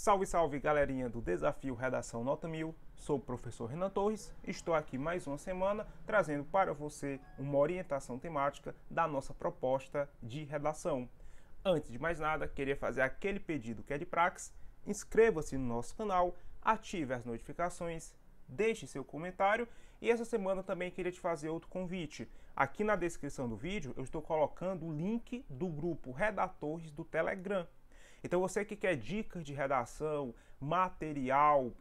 Salve, salve, galerinha do Desafio Redação Nota 1000. Sou o professor Renan Torres. Estou aqui mais uma semana trazendo para você uma orientação temática da nossa proposta de redação. Antes de mais nada, queria fazer aquele pedido que é de praxe. Inscreva-se no nosso canal, ative as notificações, deixe seu comentário e essa semana também queria te fazer outro convite. Aqui na descrição do vídeo eu estou colocando o link do grupo Redatores do Telegram. Então você que quer dicas de redação, material,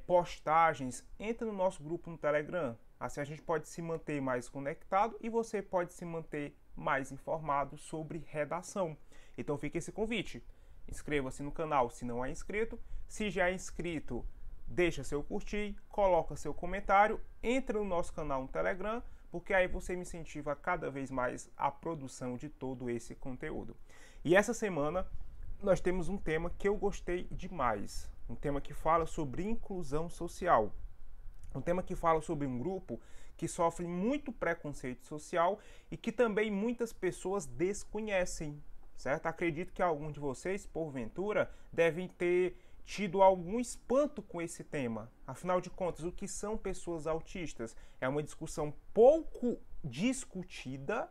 postagens, entre no nosso grupo no Telegram. Assim a gente pode se manter mais conectado e você pode se manter mais informado sobre redação. Então fica esse convite. Inscreva-se no canal se não é inscrito. Se já é inscrito, deixa seu curtir, coloca seu comentário, entra no nosso canal no Telegram, porque aí você me incentiva cada vez mais a produção de todo esse conteúdo. E essa semana nós temos um tema que eu gostei demais, um tema que fala sobre inclusão social, um tema que fala sobre um grupo que sofre muito preconceito social e que também muitas pessoas desconhecem, certo? Acredito que alguns de vocês, porventura, devem ter tido algum espanto com esse tema. Afinal de contas, o que são pessoas autistas? É uma discussão pouco discutida.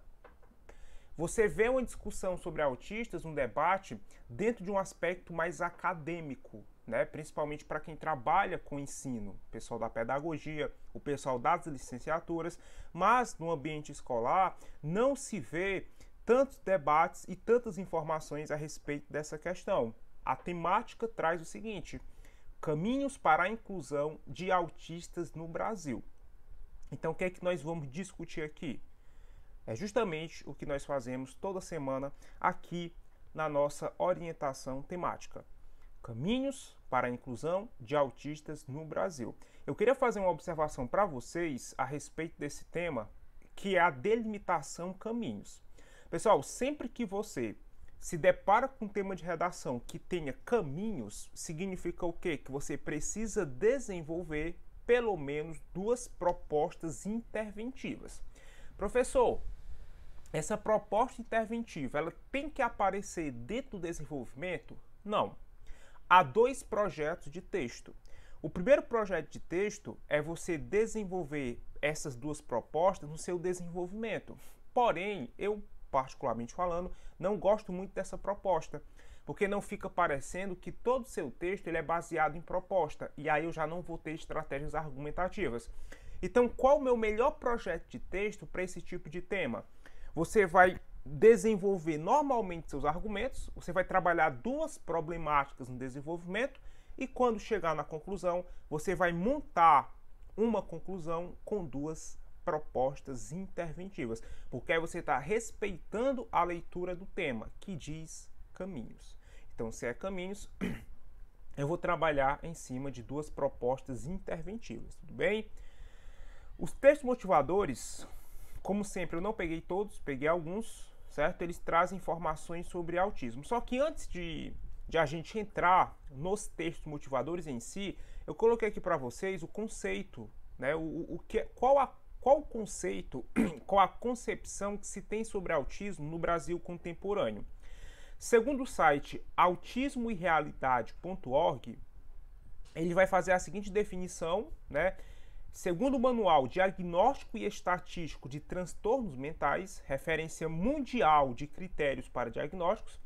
Você vê uma discussão sobre autistas, um debate, dentro de um aspecto mais acadêmico, né? Principalmente para quem trabalha com ensino, o pessoal da pedagogia, o pessoal das licenciaturas, mas no ambiente escolar não se vê tantos debates e tantas informações a respeito dessa questão. A temática traz o seguinte: caminhos para a inclusão de autistas no Brasil. Então, o que é que nós vamos discutir aqui? É justamente o que nós fazemos toda semana aqui na nossa orientação temática. Caminhos para a inclusão de autistas no Brasil. Eu queria fazer uma observação para vocês a respeito desse tema, que é a delimitação caminhos. Pessoal, sempre que você se depara com um tema de redação que tenha caminhos, significa o quê? Que você precisa desenvolver pelo menos duas propostas interventivas. Professor, essa proposta interventiva, ela tem que aparecer dentro do desenvolvimento? Não. Há dois projetos de texto. O primeiro projeto de texto é você desenvolver essas duas propostas no seu desenvolvimento. Porém, eu, particularmente falando, não gosto muito dessa proposta, porque não fica parecendo que todo o seu texto ele é baseado em proposta, e aí eu já não vou ter estratégias argumentativas. Então, qual o meu melhor projeto de texto para esse tipo de tema? Você vai desenvolver normalmente seus argumentos, você vai trabalhar duas problemáticas no desenvolvimento e quando chegar na conclusão, você vai montar uma conclusão com duas propostas interventivas, porque aí você está respeitando a leitura do tema, que diz caminhos. Então, se é caminhos, eu vou trabalhar em cima de duas propostas interventivas, tudo bem? Os textos motivadores, como sempre, eu não peguei todos, peguei alguns, certo? Eles trazem informações sobre autismo. Só que antes de a gente entrar nos textos motivadores em si, eu coloquei aqui para vocês o conceito, né? Qual o conceito, qual a concepção que se tem sobre autismo no Brasil contemporâneo. Segundo o site autismoerealidade.org, ele vai fazer a seguinte definição, né? Segundo o Manual Diagnóstico e Estatístico de Transtornos Mentais, referência mundial de critérios para diagnósticos,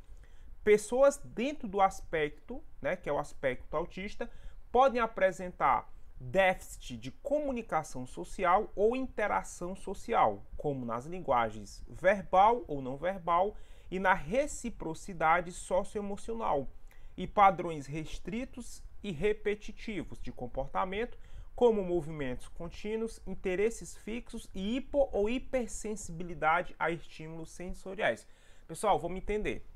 pessoas dentro do aspecto, né, que é o aspecto autista, podem apresentar déficit de comunicação social ou interação social, como nas linguagens verbal ou não verbal e na reciprocidade socioemocional, e padrões restritos e repetitivos de comportamento, como movimentos contínuos, interesses fixos e hipo ou hipersensibilidade a estímulos sensoriais. Pessoal, vamos entender.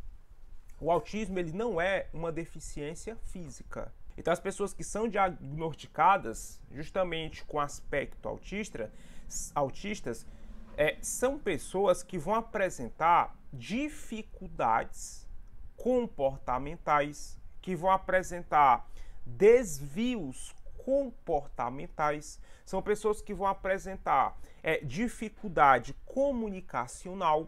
O autismo ele não é uma deficiência física. Então, as pessoas que são diagnosticadas justamente com aspecto autistas, são pessoas que vão apresentar dificuldades comportamentais, que vão apresentar desvios comportamentais, são pessoas que vão apresentar dificuldade comunicacional,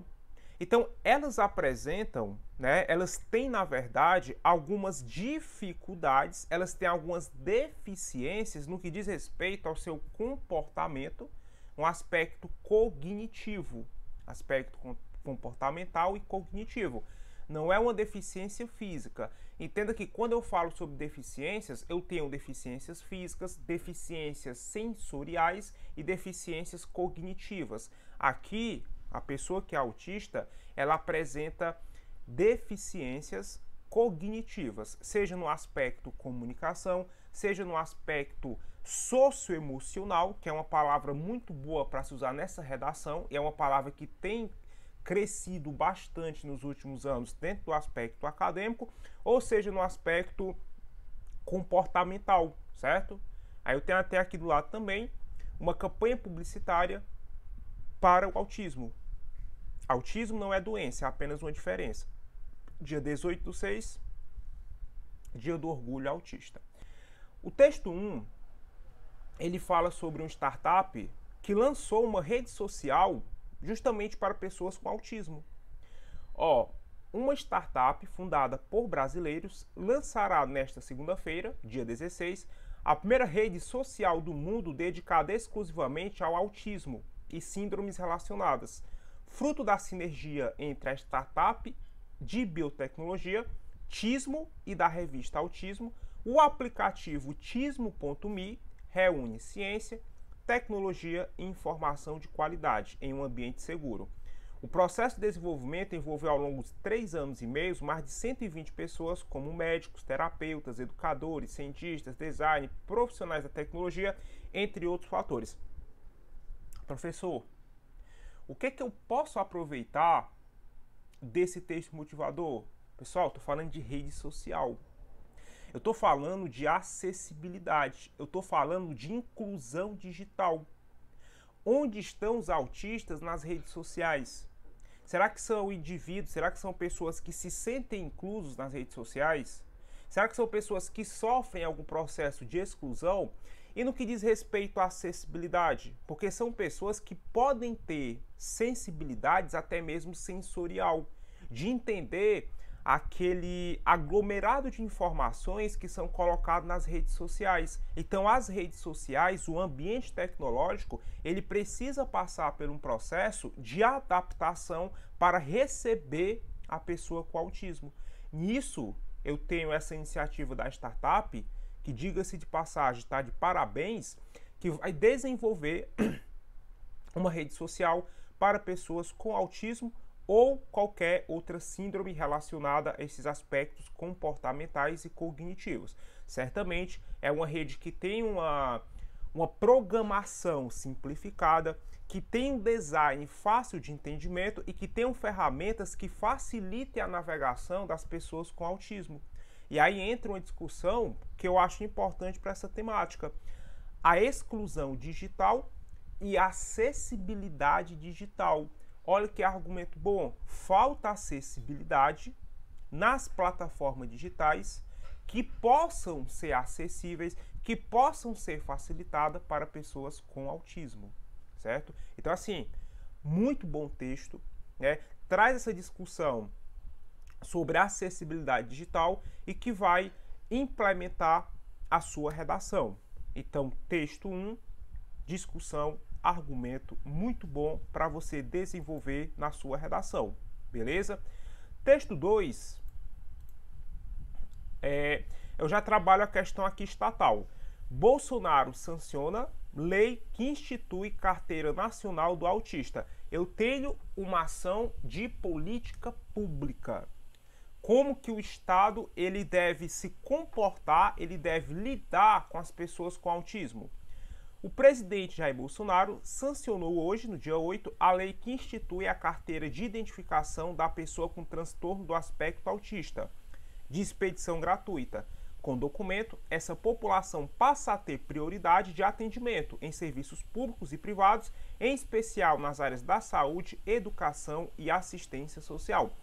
Então, elas apresentam, né, elas têm, na verdade, algumas dificuldades, elas têm algumas deficiências no que diz respeito ao seu comportamento, um aspecto cognitivo, aspecto comportamental e cognitivo. Não é uma deficiência física. Entenda que quando eu falo sobre deficiências, eu tenho deficiências físicas, deficiências sensoriais e deficiências cognitivas. Aqui, a pessoa que é autista, ela apresenta deficiências cognitivas, seja no aspecto comunicação, seja no aspecto socioemocional, que é uma palavra muito boa para se usar nessa redação, e é uma palavra que tem crescido bastante nos últimos anos dentro do aspecto acadêmico, ou seja, no aspecto comportamental, certo? Aí eu tenho até aqui do lado também uma campanha publicitária para o autismo. Autismo não é doença, é apenas uma diferença. Dia 18/6, Dia do Orgulho Autista. O texto 1, ele fala sobre uma startup que lançou uma rede social justamente para pessoas com autismo. Uma startup fundada por brasileiros lançará nesta segunda-feira, dia 16, a primeira rede social do mundo dedicada exclusivamente ao autismo e síndromes relacionadas, fruto da sinergia entre a startup de biotecnologia Tismo e da revista Autismo. O aplicativo Tismo.me reúne ciência, tecnologia e informação de qualidade em um ambiente seguro. O processo de desenvolvimento envolveu ao longo de 3 anos e meio mais de 120 pessoas, como médicos, terapeutas, educadores, cientistas, design, profissionais da tecnologia, entre outros fatores. Professor, o que eu posso aproveitar desse texto motivador? Pessoal, estou falando de rede social. Eu estou falando de acessibilidade. Eu estou falando de inclusão digital. Onde estão os autistas nas redes sociais? Será que são indivíduos? Será que são pessoas que se sentem inclusos nas redes sociais? Será que são pessoas que sofrem algum processo de exclusão? E no que diz respeito à acessibilidade? Porque são pessoas que podem ter sensibilidades até mesmo sensorial, de entender aquele aglomerado de informações que são colocadas nas redes sociais. Então, as redes sociais, o ambiente tecnológico, ele precisa passar por um processo de adaptação para receber a pessoa com autismo. Nisso, eu tenho essa iniciativa da startup, que, diga-se de passagem, está de parabéns, que vai desenvolver uma rede social para pessoas com autismo ou qualquer outra síndrome relacionada a esses aspectos comportamentais e cognitivos. Certamente é uma rede que tem uma programação simplificada, que tem um design fácil de entendimento e que tem ferramentas que facilitem a navegação das pessoas com autismo. E aí entra uma discussão que eu acho importante para essa temática: a exclusão digital e a acessibilidade digital. Olha que argumento bom. Falta acessibilidade nas plataformas digitais que possam ser acessíveis, que possam ser facilitadas para pessoas com autismo, certo? Então, assim, muito bom texto, né? Traz essa discussão sobre acessibilidade digital e que vai implementar a sua redação. Então, texto 1, discussão, argumento muito bom para você desenvolver na sua redação, beleza? Texto 2, eu já trabalho a questão aqui estatal. Bolsonaro sanciona lei que institui carteira nacional do autista. Eu tenho uma ação de política pública. Como que o Estado ele deve se comportar, ele deve lidar com as pessoas com autismo. O presidente Jair Bolsonaro sancionou hoje, no dia 8, a lei que institui a carteira de identificação da pessoa com transtorno do aspecto autista, de expedição gratuita. Com o documento, essa população passa a ter prioridade de atendimento em serviços públicos e privados, em especial nas áreas da saúde, educação e assistência social.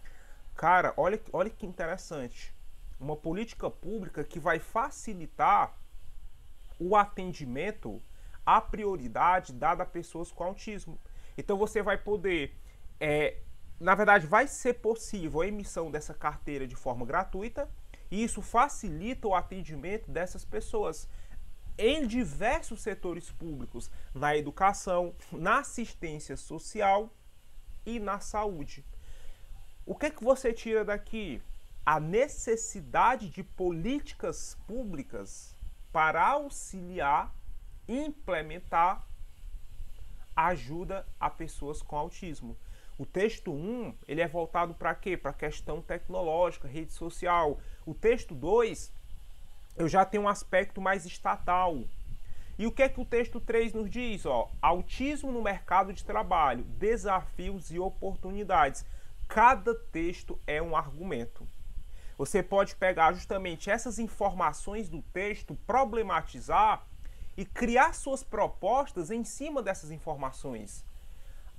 Cara, olha que interessante. Uma política pública que vai facilitar o atendimento, a prioridade dada a pessoas com autismo. Então você vai poder na verdade, vai ser possível a emissão dessa carteira de forma gratuita e isso facilita o atendimento dessas pessoas em diversos setores públicos, na educação, na assistência social e na saúde. O que é que você tira daqui? A necessidade de políticas públicas para auxiliar e implementar ajuda a pessoas com autismo. O texto 1, ele é voltado para quê? Para a questão tecnológica, rede social. O texto 2, eu já tenho um aspecto mais estatal. E o que é que o texto 3 nos diz? Autismo no mercado de trabalho, desafios e oportunidades. Cada texto é um argumento. Você pode pegar justamente essas informações do texto, problematizar e criar suas propostas em cima dessas informações.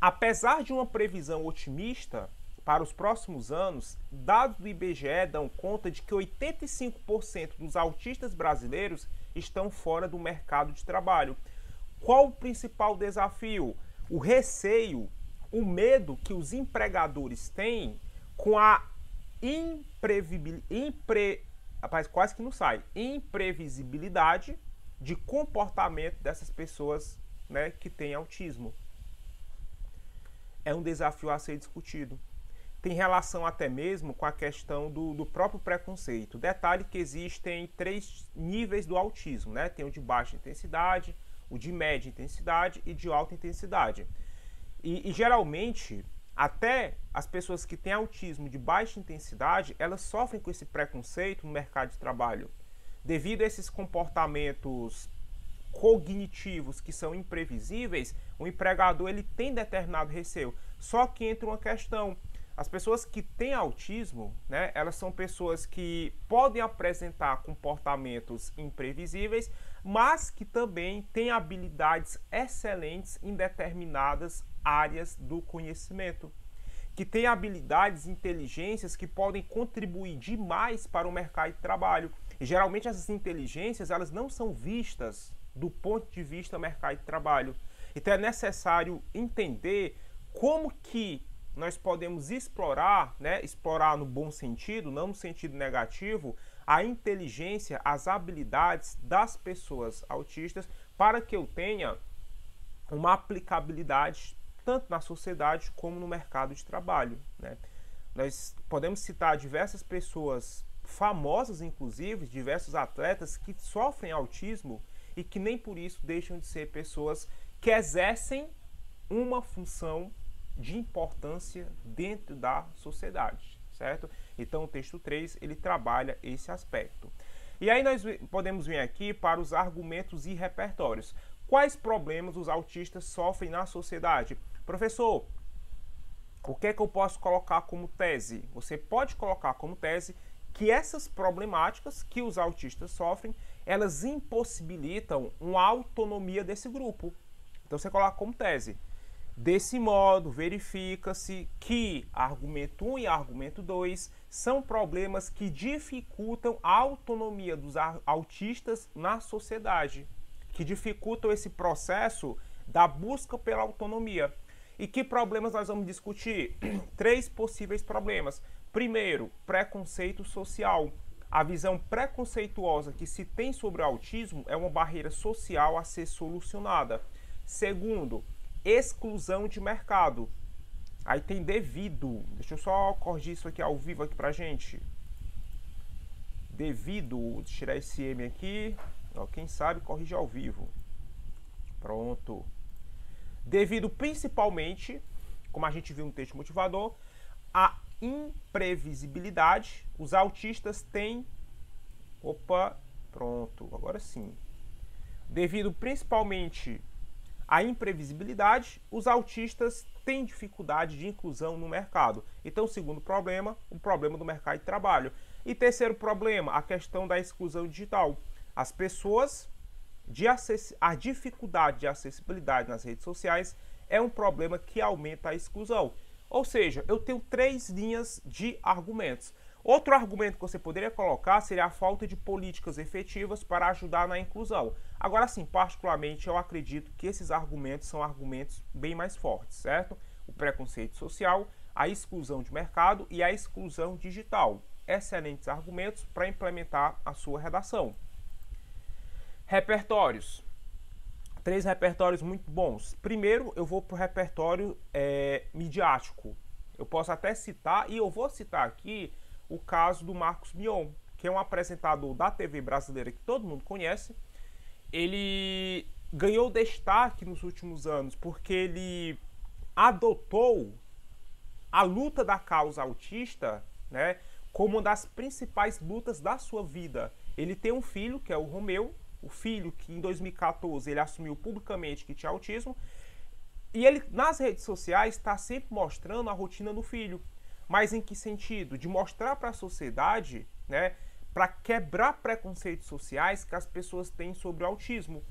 Apesar de uma previsão otimista para os próximos anos, dados do IBGE dão conta de que 85% dos autistas brasileiros estão fora do mercado de trabalho. Qual o principal desafio? O receio, o medo que os empregadores têm com a imprevisibilidade de comportamento dessas pessoas, né, que têm autismo. É um desafio a ser discutido. Tem relação até mesmo com a questão do próprio preconceito. Detalhe que existem 3 níveis do autismo, né? Tem o de baixa intensidade, o de média intensidade e de alta intensidade. E geralmente, até as pessoas que têm autismo de baixa intensidade, elas sofrem com esse preconceito no mercado de trabalho. Devido a esses comportamentos cognitivos que são imprevisíveis, o empregador ele tem determinado receio. Só que entra uma questão. As pessoas que têm autismo, né, elas são pessoas que podem apresentar comportamentos imprevisíveis, mas que também têm habilidades excelentes em determinadas áreas do conhecimento, que têm habilidades e inteligências que podem contribuir demais para o mercado de trabalho. E geralmente essas inteligências elas não são vistas do ponto de vista do mercado de trabalho. Então é necessário entender como que nós podemos explorar, né, explorar no bom sentido, não no sentido negativo, a inteligência, as habilidades das pessoas autistas para que eu tenha uma aplicabilidade tanto na sociedade como no mercado de trabalho, né? Nós podemos citar diversas pessoas famosas, inclusive, diversos atletas que sofrem autismo e que nem por isso deixam de ser pessoas que exercem uma função de importância dentro da sociedade, certo? Então o texto 3, ele trabalha esse aspecto. E aí nós podemos vir aqui para os argumentos e repertórios. Quais problemas os autistas sofrem na sociedade? Professor, o que é que eu posso colocar como tese? Você pode colocar como tese que essas problemáticas que os autistas sofrem, elas impossibilitam uma autonomia desse grupo. Então você coloca como tese. Desse modo, verifica-se que argumento 1 e argumento 2 são problemas que dificultam a autonomia dos autistas na sociedade, que dificultam esse processo da busca pela autonomia. E que problemas nós vamos discutir? 3 possíveis problemas. Primeiro, preconceito social. A visão preconceituosa que se tem sobre o autismo é uma barreira social a ser solucionada. Segundo, exclusão de mercado. Aí tem devido. Deixa eu só corrigir isso aqui ao vivo aqui pra gente. Devido, tirar esse M aqui. Ó, quem sabe corrige ao vivo. Pronto. Devido principalmente, como a gente viu no texto motivador, a imprevisibilidade. Os autistas têm... Opa, pronto, agora sim. Devido principalmente à imprevisibilidade, os autistas têm dificuldade de inclusão no mercado. Então, segundo problema, o problema do mercado de trabalho. E terceiro problema, a questão da exclusão digital. As pessoas, a dificuldade de acessibilidade nas redes sociais é um problema que aumenta a exclusão. Ou seja, eu tenho 3 linhas de argumentos. Outro argumento que você poderia colocar seria a falta de políticas efetivas para ajudar na inclusão. Agora sim, particularmente, eu acredito que esses argumentos são argumentos bem mais fortes, certo? O preconceito social, a exclusão de mercado e a exclusão digital. Excelentes argumentos para implementar a sua redação. Repertórios. 3 repertórios muito bons. Primeiro, eu vou para o repertório midiático. Eu posso até citar, e eu vou citar aqui, o caso do Marcos Mion, que é um apresentador da TV brasileira que todo mundo conhece. Ele ganhou destaque nos últimos anos porque ele adotou a luta da causa autista, né, como uma das principais lutas da sua vida. Ele tem um filho, que é o Romeu, o filho que em 2014 ele assumiu publicamente que tinha autismo, e ele nas redes sociais está sempre mostrando a rotina do filho. Mas em que sentido? De mostrar para a sociedade, né, para quebrar preconceitos sociais que as pessoas têm sobre o autismo.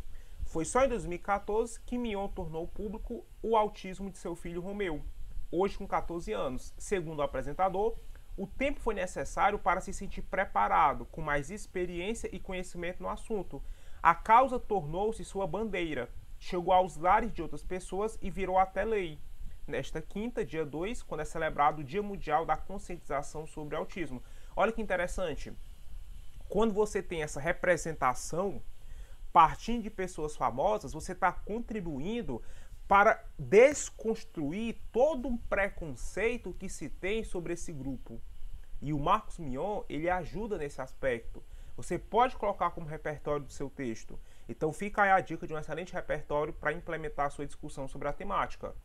Foi só em 2014 que Mion tornou público o autismo de seu filho Romeu, hoje com 14 anos. Segundo o apresentador, o tempo foi necessário para se sentir preparado, com mais experiência e conhecimento no assunto. A causa tornou-se sua bandeira, chegou aos lares de outras pessoas e virou até lei. Nesta quinta, dia 2, quando é celebrado o Dia Mundial da Conscientização sobre o Autismo. Olha que interessante. Quando você tem essa representação partindo de pessoas famosas, você está contribuindo para desconstruir todo um preconceito que se tem sobre esse grupo. E o Marcos Mion, ele ajuda nesse aspecto. Você pode colocar como repertório do seu texto. Então fica aí a dica de um excelente repertório para implementar a sua discussão sobre a temática.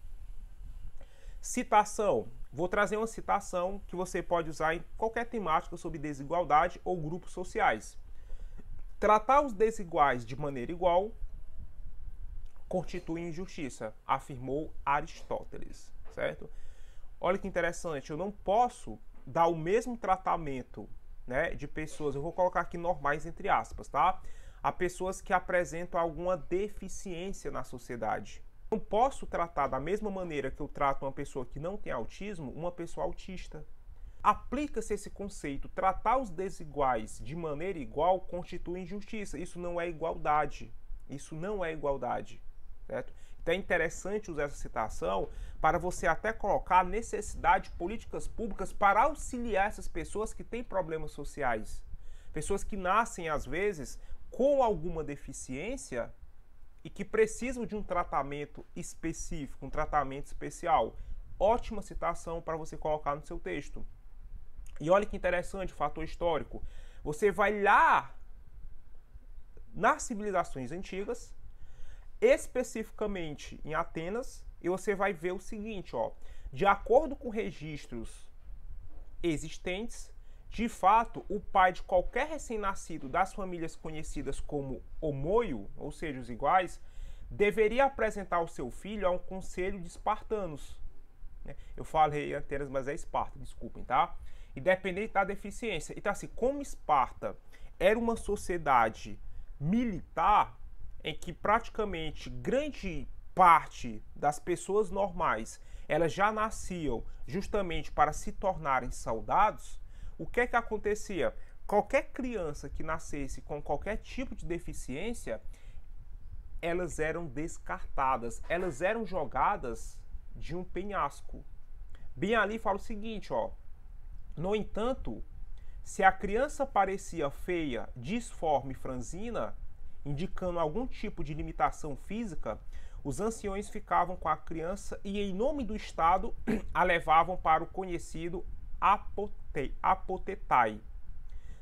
Citação. Vou trazer uma citação que você pode usar em qualquer temática sobre desigualdade ou grupos sociais. Tratar os desiguais de maneira igual constitui injustiça, afirmou Aristóteles, certo? Olha que interessante, eu não posso dar o mesmo tratamento, né, de pessoas, eu vou colocar aqui normais entre aspas, tá? A pessoas que apresentam alguma deficiência na sociedade. Não posso tratar da mesma maneira que eu trato uma pessoa que não tem autismo, uma pessoa autista. Aplica-se esse conceito, tratar os desiguais de maneira igual constitui injustiça. Isso não é igualdade. Isso não é igualdade. Certo? Então é interessante usar essa citação para você até colocar a necessidade de políticas públicas para auxiliar essas pessoas que têm problemas sociais. Pessoas que nascem, às vezes, com alguma deficiência e que precisam de um tratamento específico, um tratamento especial. Ótima citação para você colocar no seu texto. E olha que interessante, fator histórico. Você vai lá nas civilizações antigas, especificamente em Atenas, e você vai ver o seguinte, ó, de acordo com registros existentes, de fato, o pai de qualquer recém-nascido das famílias conhecidas como homoio, ou seja, os iguais, deveria apresentar o seu filho a um conselho de espartanos. Eu falei Atenas, mas é Esparta, desculpem, tá? Independente da deficiência. Então, assim, como Esparta era uma sociedade militar, em que praticamente grande parte das pessoas normais, elas já nasciam justamente para se tornarem soldados, o que é que acontecia? Qualquer criança que nascesse com qualquer tipo de deficiência, elas eram descartadas, elas eram jogadas de um penhasco. Bem ali fala o seguinte, ó. No entanto, se a criança parecia feia, disforme e franzina, indicando algum tipo de limitação física, os anciões ficavam com a criança e, em nome do Estado, a levavam para o conhecido apotetai.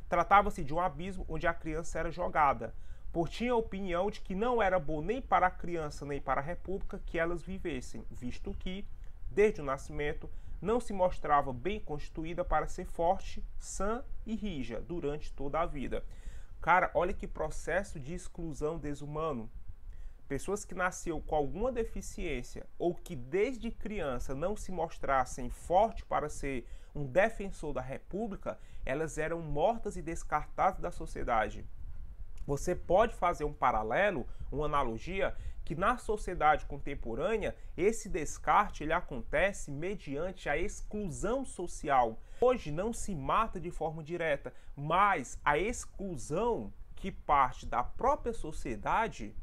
Tratava-se de um abismo onde a criança era jogada, por tinha a opinião de que não era bom nem para a criança nem para a república que elas vivessem, visto que, desde o nascimento, não se mostrava bem constituída para ser forte, sã e rija durante toda a vida. Cara, olha que processo de exclusão desumano. Pessoas que nasceram com alguma deficiência ou que desde criança não se mostrassem fortes para ser um defensor da república, elas eram mortas e descartadas da sociedade. Você pode fazer um paralelo, uma analogia, que na sociedade contemporânea, esse descarte ele acontece mediante a exclusão social. Hoje não se mata de forma direta, mas a exclusão que parte da própria sociedade,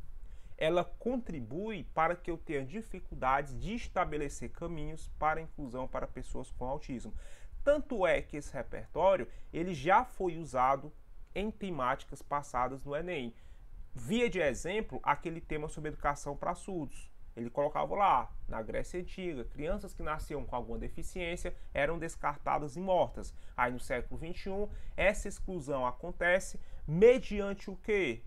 ela contribui para que eu tenha dificuldades de estabelecer caminhos para a inclusão para pessoas com autismo. Tanto é que esse repertório ele já foi usado em temáticas passadas no Enem. Via de exemplo, aquele tema sobre educação para surdos. Ele colocava lá, na Grécia Antiga, crianças que nasciam com alguma deficiência eram descartadas e mortas. Aí no século XXI, essa exclusão acontece mediante o quê?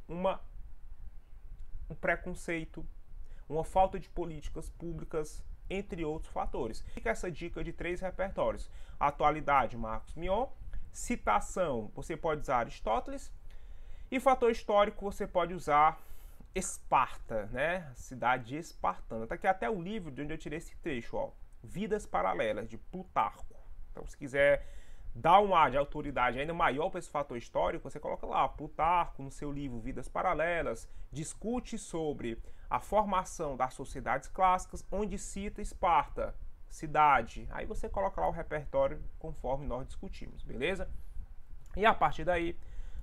Um preconceito, uma falta de políticas públicas, entre outros fatores. Fica essa dica de 3 repertórios. Atualidade, Marcos Mion. Citação, você pode usar Aristóteles. E fator histórico, você pode usar Esparta, né? Cidade de espartana. Tá aqui até o livro de onde eu tirei esse trecho, ó. Vidas Paralelas, de Plutarco. Então, se quiser dar um ar de autoridade ainda maior para esse fator histórico, você coloca lá, Plutarco, no seu livro Vidas Paralelas, discute sobre a formação das sociedades clássicas, onde cita Esparta, cidade. Aí você coloca lá o repertório conforme nós discutimos, beleza? E a partir daí,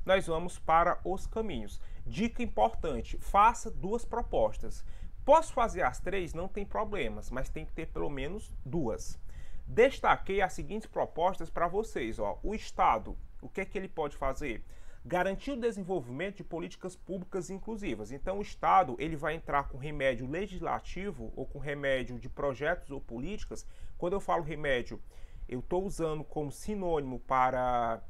nós vamos para os caminhos. Dica importante, faça 2 propostas. Posso fazer as 3? Não tem problemas, mas tem que ter pelo menos 2. Destaquei as seguintes propostas para vocês. Ó. O Estado, o que é que ele pode fazer? Garantir o desenvolvimento de políticas públicas inclusivas. Então o Estado ele vai entrar com remédio legislativo ou com remédio de projetos ou políticas. Quando eu falo remédio, eu estou usando como sinônimo para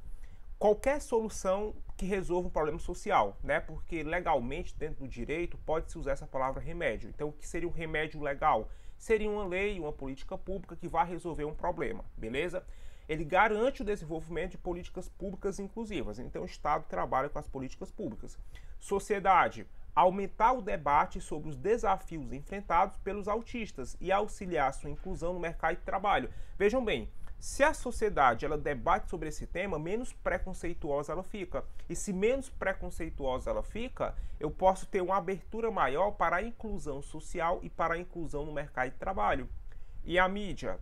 qualquer solução que resolva um problema social, né? Porque legalmente, dentro do direito, pode-se usar essa palavra remédio. Então, o que seria um remédio legal? Seria uma lei, uma política pública que vai resolver um problema, beleza? Ele garante o desenvolvimento de políticas públicas inclusivas. Então, o Estado trabalha com as políticas públicas. Sociedade, aumentar o debate sobre os desafios enfrentados pelos autistas e auxiliar sua inclusão no mercado de trabalho. Vejam bem, se a sociedade ela debate sobre esse tema, menos preconceituosa ela fica. E se menos preconceituosa ela fica, eu posso ter uma abertura maior para a inclusão social e para a inclusão no mercado de trabalho. E a mídia?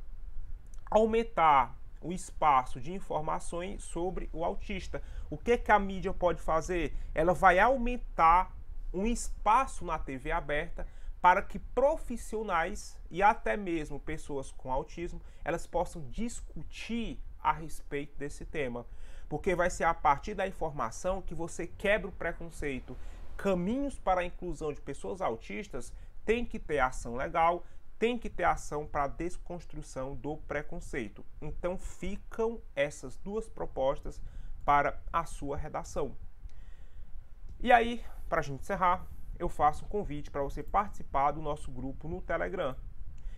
Aumentar o espaço de informações sobre o autista. O que a mídia pode fazer? Ela vai aumentar um espaço na TV aberta para que profissionais e até mesmo pessoas com autismo, elas possam discutir a respeito desse tema. Porque vai ser a partir da informação que você quebra o preconceito. Caminhos para a inclusão de pessoas autistas tem que ter ação legal, tem que ter ação para a desconstrução do preconceito. Então ficam essas 2 propostas para a sua redação. E aí, para a gente encerrar, eu faço um convite para você participar do nosso grupo no Telegram.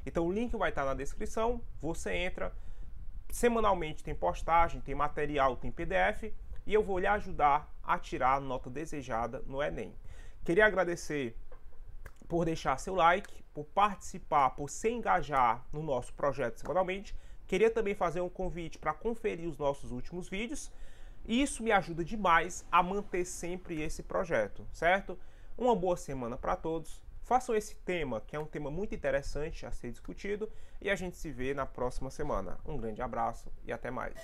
Então o link vai estar na descrição, você entra, semanalmente tem postagem, tem material, tem PDF, e eu vou lhe ajudar a tirar a nota desejada no Enem. Queria agradecer por deixar seu like, por participar, por se engajar no nosso projeto semanalmente. Queria também fazer um convite para conferir os nossos últimos vídeos. Isso me ajuda demais a manter sempre esse projeto, certo? Uma boa semana para todos. Façam esse tema, que é um tema muito interessante a ser discutido, e a gente se vê na próxima semana. Um grande abraço e até mais.